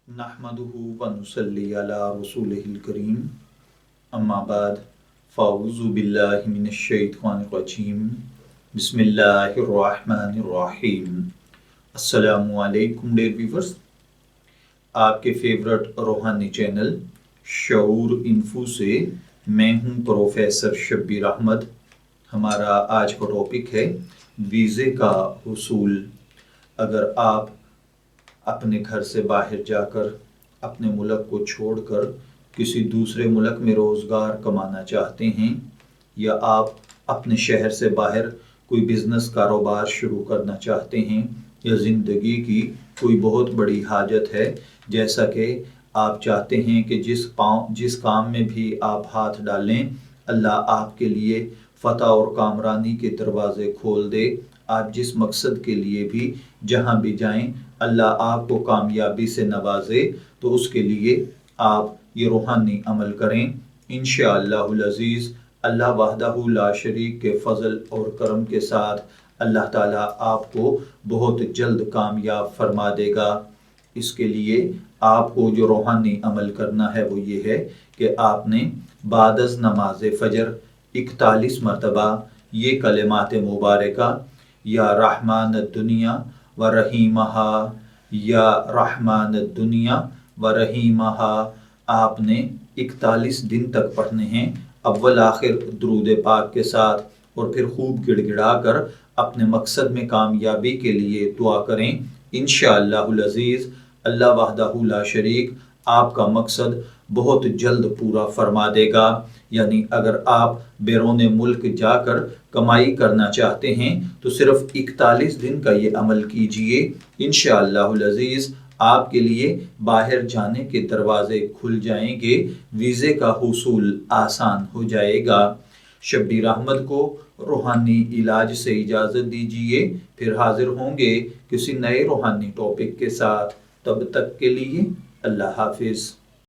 नहमदुहु व नुसल्ली अला रसूलिहिल करीम अम्मा बाद फ़अऊज़ु बिल्लाहि मिनश शैतानिर रजीम बिस्मिल्लाहिर रहमानिर रहीम। अस्सलामु अलैकुम डियर व्यूअर्स, आपके फेवरेट रूहानी चैनल शऊर इन्फो से मैं हूं प्रोफेसर शब्बीर अहमद। हमारा आज का टॉपिक है वीज़े का हुसूल। अगर आप अपने घर से बाहर जाकर अपने मुल्क को छोड़कर किसी दूसरे मुल्क में रोज़गार कमाना चाहते हैं या आप अपने शहर से बाहर कोई बिज़नेस कारोबार शुरू करना चाहते हैं या ज़िंदगी की कोई बहुत बड़ी हाजत है, जैसा कि आप चाहते हैं कि जिस काम में भी आप हाथ डालें अल्लाह आपके लिए फ़तह और कामरानी के दरवाज़े खोल दे। आप जिस मकसद के लिए भी जहाँ भी जाएं अल्लाह आपको कामयाबी से नवाजे, तो उसके लिए आप ये रूहानी अमल करें। इंशाअल्लाहुल अज़ीज़ अल्लाह वहदहू ला शरीक के फ़ज़ल और करम के साथ अल्लाह ताला आपको बहुत जल्द कामयाब फरमा देगा। इसके लिए आपको जो रूहानी अमल करना है वो ये है कि आपने बादज़ नमाज फ़जर 41 मरतबा ये कलिमात मुबारका या रहमान दुनिया व रहीमहा, या रहमान दुनिया व रहीमहा आपने 41 दिन तक पढ़ने हैं, अव्वल आखिर दुरूद पाक के साथ, और फिर खूब गिड़गिड़ा कर अपने मकसद में कामयाबी के लिए दुआ करें। इंशाअल्लाहुल अज़ीज़ अल्लाह वहदहू ला शरीक आपका मकसद बहुत जल्द पूरा फरमा देगा। यानी अगर आप बैरून मुल्क जाकर कमाई करना चाहते हैं तो सिर्फ 41 दिन का ये अमल कीजिए। इंशाअल्लाहुल अज़ीज़ आपके लिए बाहर जाने के दरवाजे खुल जाएंगे, वीज़े का हुसूल आसान हो जाएगा। शब्बीर अहमद को रूहानी इलाज से इजाज़त दीजिए, फिर हाजिर होंगे किसी नए रूहानी टॉपिक के साथ। तब तक के लिए अल्लाह हाफिज़।